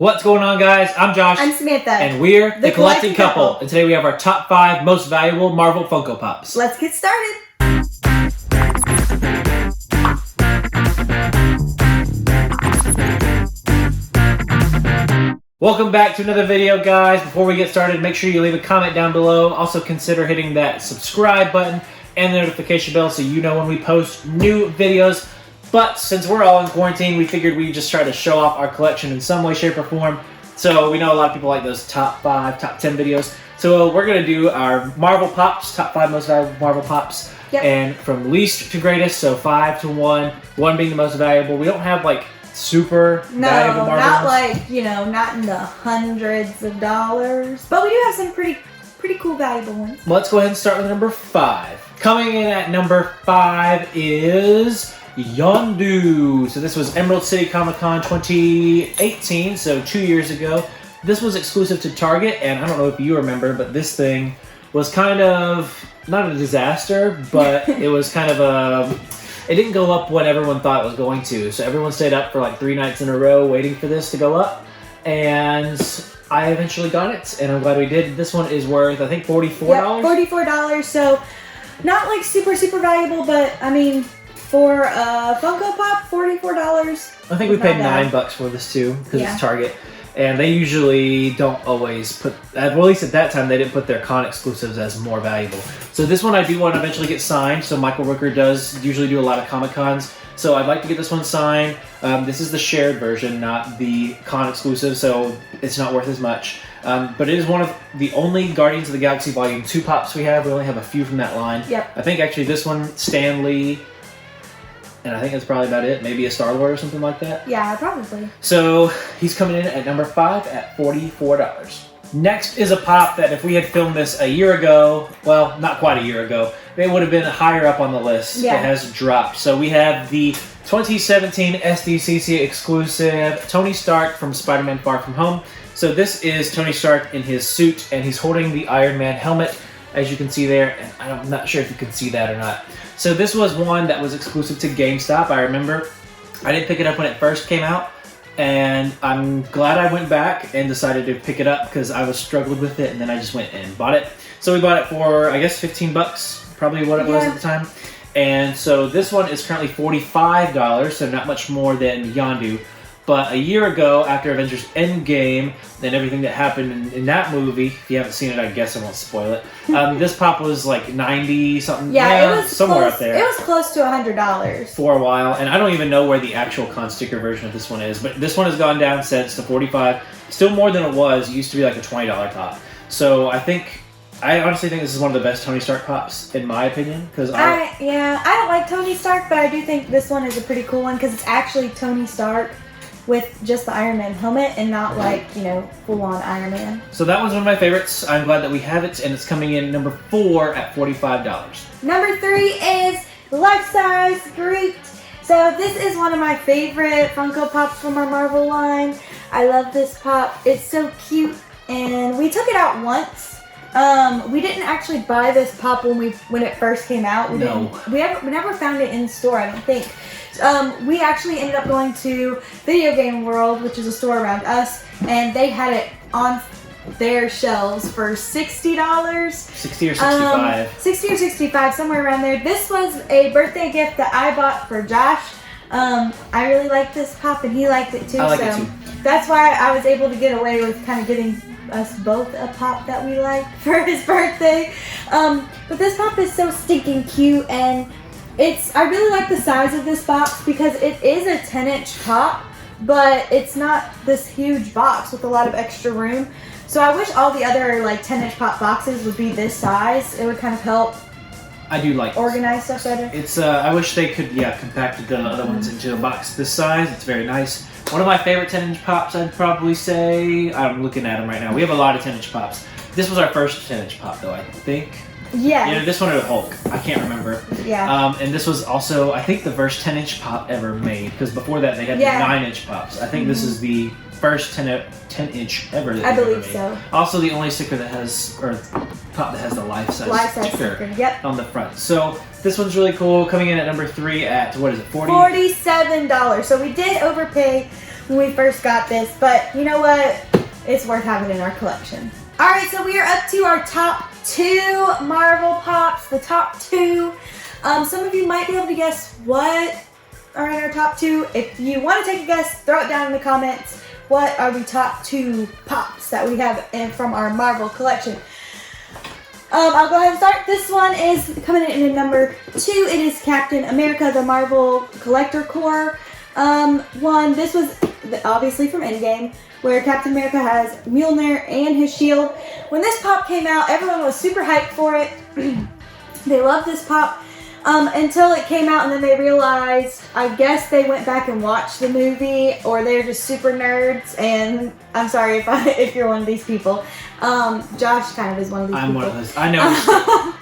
What's going on, guys? I'm Josh. I'm Samantha. And we're the Collecting Couple. And today we have our top 5 most valuable Marvel Funko Pops. Let's get started. Welcome back to another video, guys. Before we get started, make sure you leave a comment down below. Also consider hitting that subscribe button and the notification bell so you know when we post new videos. But since we're all in quarantine, we figured we'd just try to show off our collection in some way, shape, or form. So we know a lot of people like those top 5, top 10 videos. So we're going to do our Marvel Pops, top 5 most valuable Marvel Pops. Yep. And from least to greatest, so 5 to 1, 1 being the most valuable. We don't have like super valuable Marvel not ones. like, not in the hundreds of dollars. But we do have some pretty cool valuable ones. Let's go ahead and start with number 5. Coming in at number 5 is Yondu. So this was Emerald City Comic Con 2018, so 2 years ago. This was exclusive to Target, and I don't know if you remember, but this thing was kind of, not a disaster, but it was kind of it didn't go up when everyone thought it was going to. So everyone stayed up for like 3 nights in a row waiting for this to go up, and I eventually got it, and I'm glad we did. This one is worth, I think, $44? Yep, $44, so not like super valuable, but I mean, for a Funko Pop, $44. I think we paid $9 for this too, because it's Target. And they usually don't always put, well, at least at that time, they didn't put their con exclusives as more valuable. So this one I do want to eventually get signed. So Michael Rooker does usually do a lot of Comic Cons. So I'd like to get this one signed. This is the shared version, not the con exclusive, so it's not worth as much. But it is one of the only Guardians of the Galaxy Volume 2 Pops we have. We only have a few from that line. Yep. I think actually this one, Stan Lee, and I think that's probably about it. Maybe a Star-Lord or something like that. Yeah, probably. So he's coming in at number 5 at $44. Next is a pop that if we had filmed this a year ago, well, not quite a year ago, it would have been higher up on the list. Yeah. It has dropped. So we have the 2017 SDCC exclusive Tony Stark from Spider-Man Far From Home. So this is Tony Stark in his suit, and he's holding the Iron Man helmet, as you can see there. And I'm not sure if you can see that or not. So this was one that was exclusive to GameStop, I remember. I didn't pick it up when it first came out, and I'm glad I went back and decided to pick it up because I was struggling with it, and then I just went and bought it. So we bought it for, I guess, $15, probably what it was at the time. And so this one is currently $45, so not much more than Yondu. But a year ago, after Avengers Endgame, and everything that happened in that movie, if you haven't seen it, I guess I won't spoil it. This pop was like 90 something. Yeah, it was somewhere close, up there. It was close to $100 for a while, and I don't even know where the actual con sticker version of this one is. But this one has gone down since to $45. Still more than it was. It used to be like a $20 pop. So I honestly think this is one of the best Tony Stark pops, in my opinion. Because I don't like Tony Stark, but I do think this one is a pretty cool one because it's actually Tony Stark with just the Iron Man helmet and not like, full-on Iron Man. So that was one of my favorites. I'm glad that we have it, and it's coming in number 4 at $45. Number 3 is Life-Size Groot. So this is one of my favorite Funko Pops from our Marvel line. I love this pop. It's so cute, and we took it out once. We didn't actually buy this pop when it first came out. We never found it in store, I don't think. We actually ended up going to Video Game World, which is a store around us, and they had it on their shelves for $60. 60 or 65. 60 or 65, somewhere around there. This was a birthday gift that I bought for Josh. I really liked this pop, and he liked it too. I like it too. That's why I was able to get away with kind of getting us both a pop that we like for his birthday. But this pop is so stinking cute, and I really like the size of this box because it is a 10-inch pop, but it's not this huge box with a lot of extra room. So I wish all the other like 10-inch pop boxes would be this size. It would kind of help. I do like organize stuff better. It's I wish they could compact the other ones into a box this size. It's very nice. One of my favorite 10-inch pops, I'd probably say. I'm looking at them right now. We have a lot of 10-inch pops. This was our first 10-inch pop, though, I think. Yeah. This one or Hulk. I can't remember. Yeah. And this was also, I think, the first 10-inch pop ever made, because before that they had 9-inch pops. I think this is the first 10-inch ever that I ever believe made. so. Also, the only sticker that has, or pop that has the life-size sticker on the front. So this one's really cool. Coming in at number 3 at, what is it, $47. So we did overpay when we first got this, but you know what? It's worth having in our collection. Alright, so we are up to our top 2 Marvel Pops, the top 2. Some of you might be able to guess what are in our top 2. If you want to take a guess, throw it down in the comments. What are the top 2 Pops that we have from our Marvel collection? I'll go ahead and start. This one is coming in at number 2. It is Captain America, the Marvel Collector Corps one. This was obviously from Endgame, where Captain America has Mjolnir and his shield. When this pop came out, everyone was super hyped for it. They loved this pop until it came out, and then they realized, I guess they went back and watched the movie, or they're just super nerds, and I'm sorry if you're one of these people. Josh kind of is one of these people. I'm one of those. I know.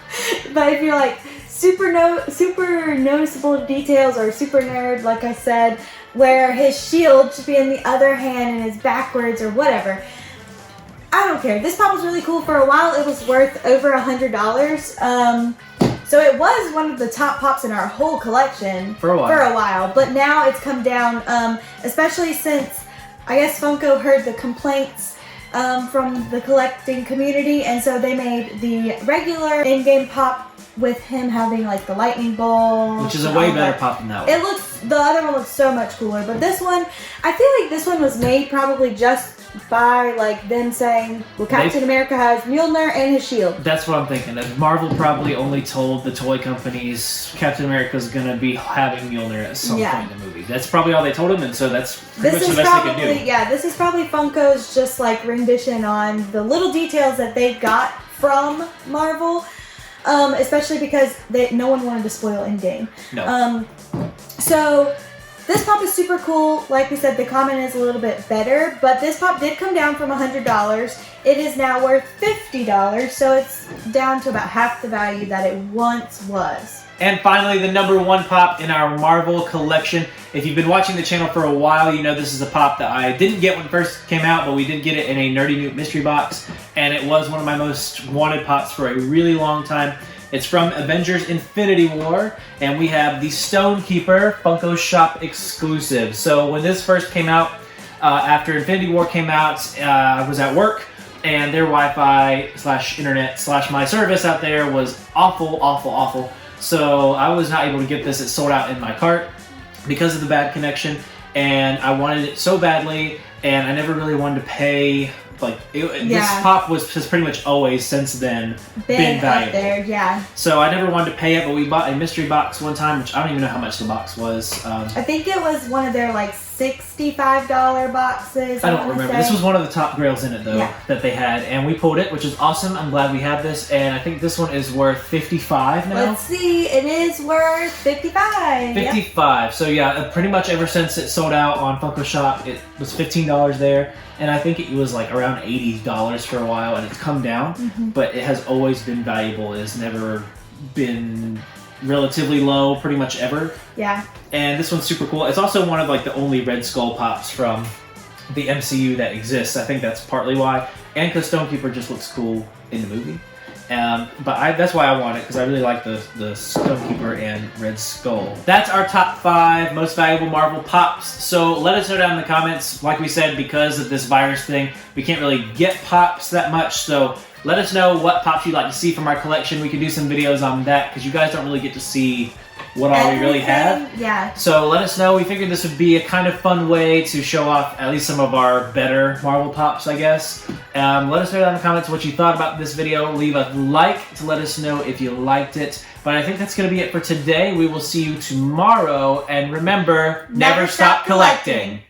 But if you're like super noticeable details or super nerd, like I said, where his shield should be in the other hand and is backwards or whatever, I don't care. This pop was really cool. For a while it was worth over $100. So it was one of the top pops in our whole collection for a while, but now it's come down, especially since I guess Funko heard the complaints from the collecting community, and so they made the regular in-game pop with him having like the lightning bolt, which is a way better pop than that one. The other one looks so much cooler, but this one, I feel like this one was made probably just by like them saying, well, Captain America has Mjolnir and his shield. That's what I'm thinking. That Marvel probably only told the toy companies Captain America's gonna be having Mjolnir at some point in the movie. That's probably all they told him, and so that's pretty much the best they could do. Yeah, this is probably Funko's just like rendition on the little details that they got from Marvel, especially because no one wanted to spoil Endgame. No. So this pop is super cool. Like we said, the common is a little bit better, but this pop did come down from $100. It is now worth $50, so it's down to about half the value that it once was. And finally, the number 1 pop in our Marvel collection. If you've been watching the channel for a while, you know this is a pop that I didn't get when it first came out, but we did get it in a Nerdy Newt mystery box, and it was one of my most wanted pops for a really long time. It's from Avengers Infinity War, and we have the Stonekeeper Funko Shop exclusive. So when this first came out, after Infinity War came out, I was at work, and their Wi-Fi / internet / my service out there was awful. So I was not able to get this. It sold out in my cart because of the bad connection, and I wanted it so badly, and I never really wanted to pay. This pop has pretty much always since then been valuable. There, yeah. So I never wanted to pay it, but we bought a mystery box one time, which I don't even know how much the box was. I think it was one of their like $65 boxes. I don't remember. This was one of the top grails in it though that they had, and we pulled it, which is awesome. I'm glad we have this, and I think this one is worth $55 now. Let's see, it is worth $55. $55. Yep. So yeah, pretty much ever since it sold out on Funko Shop, it was $15 there, and I think it was like around $80 for a while, and it's come down, but it has always been valuable. It has never been relatively low pretty much ever. Yeah. And this one's super cool. It's also one of like the only Red Skull pops from the MCU that exists. I think that's partly why. And because Stonekeeper just looks cool in the movie. But that's why I want it, because I really like the Stonekeeper and Red Skull. That's our top 5 most valuable Marvel pops. So let us know down in the comments. Like we said, because of this virus thing, we can't really get pops that much. So let us know what pops you'd like to see from our collection. We can do some videos on that, because you guys don't really get to see what all we really have. Yeah. So let us know. We figured this would be a kind of fun way to show off at least some of our better Marvel pops, I guess. Let us know down in the comments what you thought about this video. Leave a like to let us know if you liked it. But I think that's going to be it for today. We will see you tomorrow. And remember, never stop collecting.